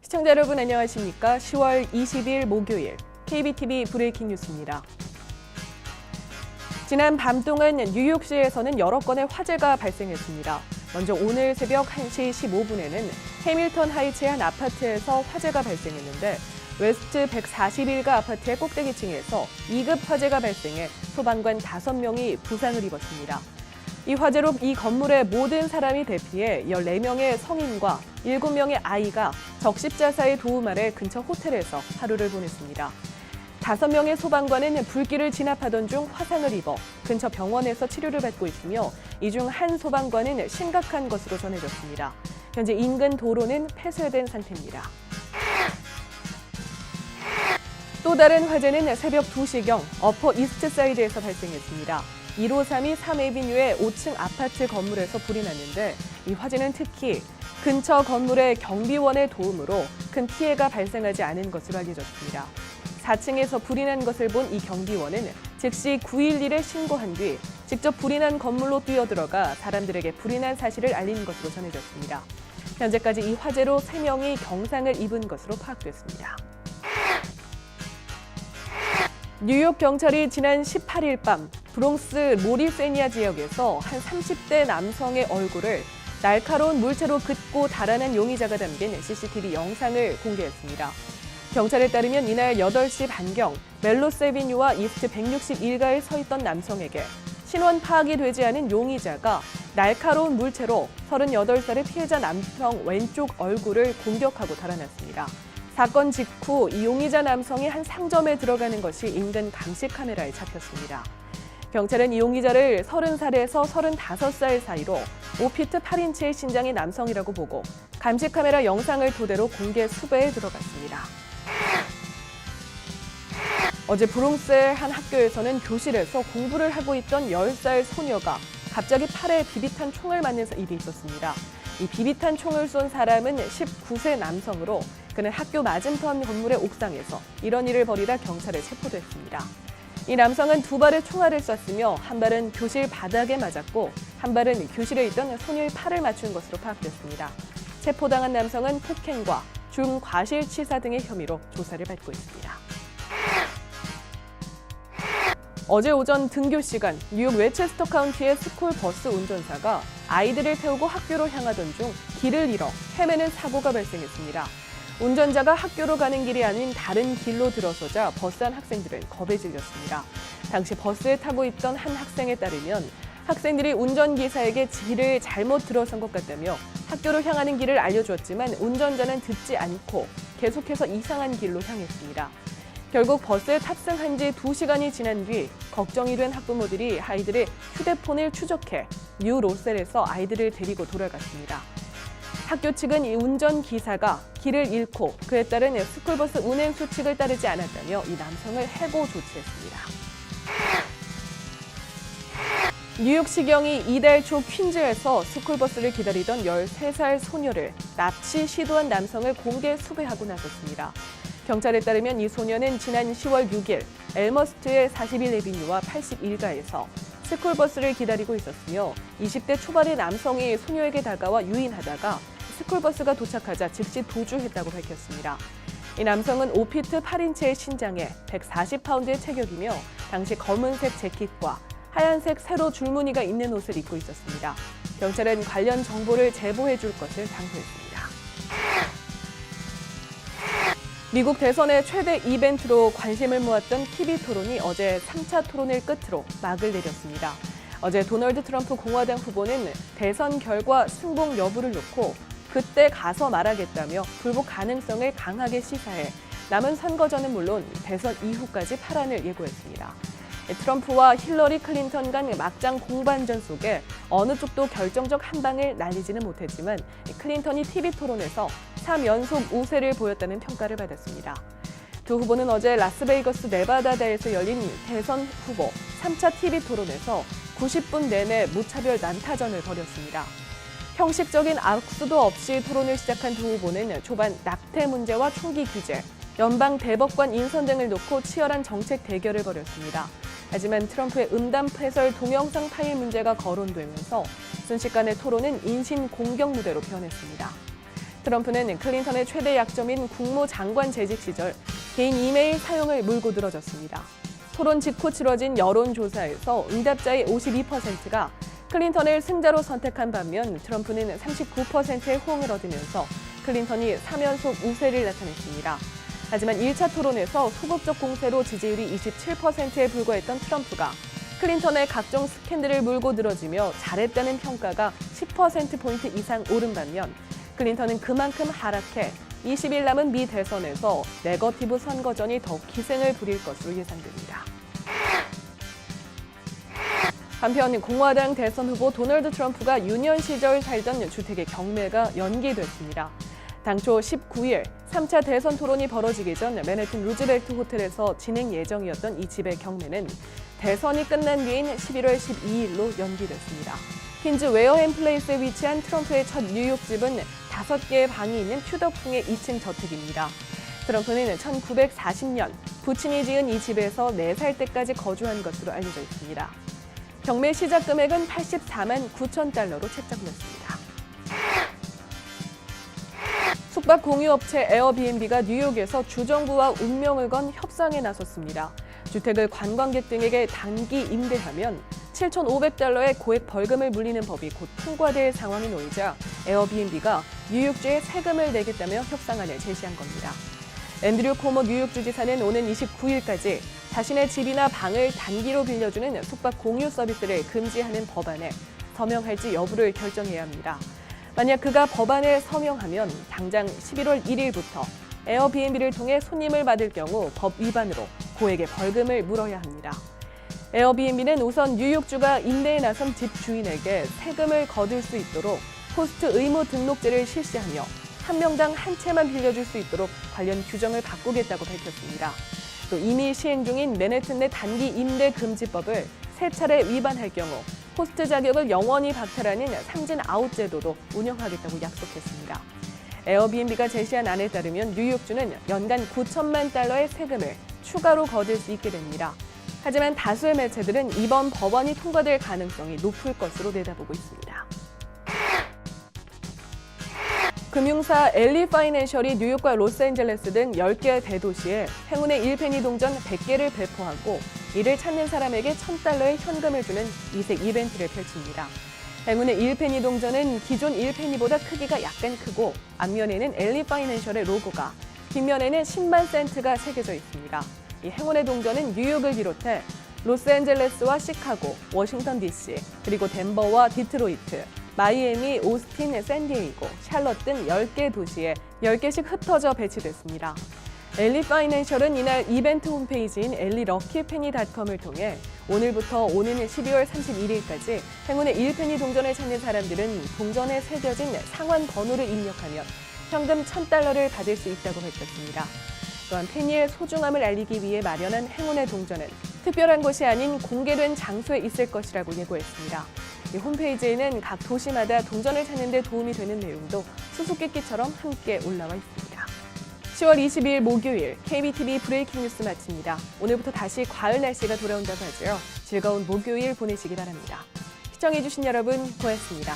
시청자 여러분 안녕하십니까? 10월 20일 목요일 KBTV 브레이킹 뉴스입니다. 지난 밤 동안 뉴욕시에서는 여러 건의 화재가 발생했습니다. 먼저 오늘 새벽 1시 15분에는 해밀턴 하이츠의 한 아파트에서 화재가 발생했는데 웨스트 141가 아파트의 꼭대기층에서 2급 화재가 발생해 소방관 5명이 부상을 입었습니다. 이 화재로 이 건물의 모든 사람이 대피해 14명의 성인과 7명의 아이가 적십자사의 도움 아래 근처 호텔에서 하루를 보냈습니다. 5명의 소방관은 불길을 진압하던 중 화상을 입어 근처 병원에서 치료를 받고 있으며 이 중 한 소방관은 심각한 것으로 전해졌습니다. 현재 인근 도로는 폐쇄된 상태입니다. 또 다른 화재는 새벽 2시경 어퍼 이스트사이드에서 발생했습니다. 1532 3에비뉴의 5층 아파트 건물에서 불이 났는데 이 화재는 특히 근처 건물의 경비원의 도움으로 큰 피해가 발생하지 않은 것으로 알려졌습니다. 4층에서 불이 난 것을 본 이 경비원은 즉시 911에 신고한 뒤 직접 불이 난 건물로 뛰어들어가 사람들에게 불이 난 사실을 알린 것으로 전해졌습니다. 현재까지 이 화재로 3명이 경상을 입은 것으로 파악됐습니다. 뉴욕 경찰이 지난 18일 밤 브롱스 모리세니아 지역에서 한 30대 남성의 얼굴을 날카로운 물체로 긋고 달아난 용의자가 담긴 CCTV 영상을 공개했습니다. 경찰에 따르면 이날 8시 반경 멜로스 애비뉴와 이스트 161가에 서 있던 남성에게 신원 파악이 되지 않은 용의자가 날카로운 물체로 38살의 피해자 남성 왼쪽 얼굴을 공격하고 달아났습니다. 사건 직후 이 용의자 남성이 한 상점에 들어가는 것이 인근 감시 카메라에 잡혔습니다. 경찰은 이 용의자를 30살에서 35살 사이로 5피트 8인치의 신장의 남성이라고 보고 감시 카메라 영상을 토대로 공개 수배에 들어갔습니다. 어제 브롱스의 한 학교에서는 교실에서 공부를 하고 있던 10살 소녀가 갑자기 팔에 비비탄 총을 맞는 일이 있었습니다. 이 비비탄 총을 쏜 사람은 19세 남성으로 그는 학교 맞은편 건물의 옥상에서 이런 일을 벌이다 경찰에 체포됐습니다. 이 남성은 2발의 총알을 쐈으며 한 발은 교실 바닥에 맞았고 한 발은 교실에 있던 소녀의 팔을 맞춘 것으로 파악됐습니다. 체포당한 남성은 폭행과 중과실치사 등의 혐의로 조사를 받고 있습니다. 어제 오전 등교 시간 뉴욕 웨체스터 카운티의 스쿨버스 운전사가 아이들을 태우고 학교로 향하던 중 길을 잃어 헤매는 사고가 발생했습니다. 운전자가 학교로 가는 길이 아닌 다른 길로 들어서자 버스 안 학생들은 겁에 질렸습니다. 당시 버스에 타고 있던 한 학생에 따르면 학생들이 운전기사에게 길을 잘못 들어선 것 같다며 학교로 향하는 길을 알려주었지만 운전자는 듣지 않고 계속해서 이상한 길로 향했습니다. 결국 버스에 탑승한 지 2시간이 지난 뒤 걱정이 된 학부모들이 아이들의 휴대폰을 추적해 뉴 로셀에서 아이들을 데리고 돌아갔습니다. 학교 측은 이 운전기사가 길을 잃고 그에 따른 스쿨버스 운행 수칙을 따르지 않았다며 이 남성을 해고 조치했습니다. 뉴욕시경이 이달 초 퀸즈에서 스쿨버스를 기다리던 13살 소녀를 납치 시도한 남성을 공개 수배하고 나섰습니다. 경찰에 따르면 이 소녀는 지난 10월 6일 엘머스트의 41에비뉴와 81가에서 스쿨버스를 기다리고 있었으며 20대 초반의 남성이 소녀에게 다가와 유인하다가 스쿨버스가 도착하자 즉시 도주했다고 밝혔습니다. 이 남성은 5피트 8인치의 신장에 140파운드의 체격이며 당시 검은색 재킷과 하얀색 세로 줄무늬가 있는 옷을 입고 있었습니다. 경찰은 관련 정보를 제보해 줄 것을 당부했습니다. 미국 대선의 최대 이벤트로 관심을 모았던 TV 토론이 어제 3차 토론을 끝으로 막을 내렸습니다. 어제 도널드 트럼프 공화당 후보는 대선 결과 승복 여부를 놓고 그때 가서 말하겠다며 불복 가능성을 강하게 시사해 남은 선거전은 물론 대선 이후까지 파란을 예고했습니다. 트럼프와 힐러리 클린턴 간 막장 공반전 속에 어느 쪽도 결정적 한 방을 날리지는 못했지만 클린턴이 TV 토론에서 3연속 우세를 보였다는 평가를 받았습니다. 두 후보는 어제 라스베이거스 네바다다에서 열린 대선 후보 3차 TV 토론에서 90분 내내 무차별 난타전을 벌였습니다. 형식적인 악수도 없이 토론을 시작한 두 후보는 초반 낙태 문제와 총기 규제, 연방 대법관 인선 등을 놓고 치열한 정책 대결을 벌였습니다. 하지만 트럼프의 음담 패설 동영상 파일 문제가 거론되면서 순식간에 토론은 인신 공격 무대로 변했습니다. 트럼프는 클린턴의 최대 약점인 국무장관 재직 시절 개인 이메일 사용을 물고 늘어졌습니다. 토론 직후 치러진 여론조사에서 응답자의 52%가 클린턴을 승자로 선택한 반면 트럼프는 39%의 호응을 얻으면서 클린턴이 3연속 우세를 나타냈습니다. 하지만 1차 토론에서 소극적 공세로 지지율이 27%에 불과했던 트럼프가 클린턴의 각종 스캔들을 물고 늘어지며 잘했다는 평가가 10%포인트 이상 오른 반면 클린턴은 그만큼 하락해 20일 남은 미 대선에서 네거티브 선거전이 더 기승을 부릴 것으로 예상됩니다. 한편 공화당 대선 후보 도널드 트럼프가 유년 시절 살던 주택의 경매가 연기됐습니다. 당초 19일 3차 대선 토론이 벌어지기 전 맨해튼 루즈벨트 호텔에서 진행 예정이었던 이 집의 경매는 대선이 끝난 뒤인 11월 12일로 연기됐습니다. 퀸즈 웨어햄 플레이스에 위치한 트럼프의 첫 뉴욕 집은 5개의 방이 있는 튜더풍의 2층 저택입니다. 트럼프는 1940년 부친이 지은 이 집에서 4살 때까지 거주한 것으로 알려져 있습니다. 경매 시작 금액은 84만 9천 달러로 책정됐습니다. 숙박 공유업체 에어비앤비가 뉴욕에서 주정부와 운명을 건 협상에 나섰습니다. 주택을 관광객 등에게 단기 임대하면 7,500달러의 고액 벌금을 물리는 법이 곧 통과될 상황이 놓이자 에어비앤비가 뉴욕주에 세금을 내겠다며 협상안을 제시한 겁니다. 앤드류 코모 뉴욕주 지사는 오는 29일까지 자신의 집이나 방을 단기로 빌려주는 숙박 공유 서비스를 금지하는 법안에 서명할지 여부를 결정해야 합니다. 만약 그가 법안에 서명하면 당장 11월 1일부터 에어비앤비를 통해 손님을 받을 경우 법 위반으로 고액의 벌금을 물어야 합니다. 에어비앤비는 우선 뉴욕주가 임대에 나선 집 주인에게 세금을 거둘 수 있도록 호스트 의무 등록제를 실시하며 한 명당 한 채만 빌려줄 수 있도록 관련 규정을 바꾸겠다고 밝혔습니다. 또 이미 시행 중인 맨해튼 내 단기 임대 금지법을 3차례 위반할 경우 호스트 자격을 영원히 박탈하는 삼진 아웃 제도도 운영하겠다고 약속했습니다. 에어비앤비가 제시한 안에 따르면 뉴욕주는 연간 9천만 달러의 세금을 추가로 거둘 수 있게 됩니다. 하지만 다수의 매체들은 이번 법안이 통과될 가능성이 높을 것으로 내다보고 있습니다. 금융사 엘리 파이낸셜이 뉴욕과 로스앤젤레스 등 10개 대도시에 행운의 1페니 동전 100개를 배포하고 이를 찾는 사람에게 $1,000의 현금을 주는 이색 이벤트를 펼칩니다. 행운의 1페니 동전은 기존 1페니보다 크기가 약간 크고 앞면에는 엘리 파이낸셜의 로고가, 뒷면에는 10만 센트가 새겨져 있습니다. 이 행운의 동전은 뉴욕을 비롯해 로스앤젤레스와 시카고, 워싱턴 DC, 그리고 덴버와 디트로이트, 마이애미, 오스틴, 샌디에이고, 샬럿 등 10개 도시에 10개씩 흩어져 배치됐습니다. 엘리 파이낸셜은 이날 이벤트 홈페이지인 엘리럭키페니닷컴을 통해 오늘부터 오는 12월 31일까지 행운의 1페니 동전을 찾는 사람들은 동전에 새겨진 상환 번호를 입력하면 현금 $1,000를 받을 수 있다고 밝혔습니다. 또한 페니의 소중함을 알리기 위해 마련한 행운의 동전은 특별한 곳이 아닌 공개된 장소에 있을 것이라고 예고했습니다. 이 홈페이지에는 각 도시마다 동전을 찾는 데 도움이 되는 내용도 수수께끼처럼 함께 올라와 있습니다. 10월 22일 목요일 KBTV 브레이킹 뉴스 마칩니다. 오늘부터 다시 가을 날씨가 돌아온다고 하죠. 즐거운 목요일 보내시기 바랍니다. 시청해주신 여러분 고맙습니다.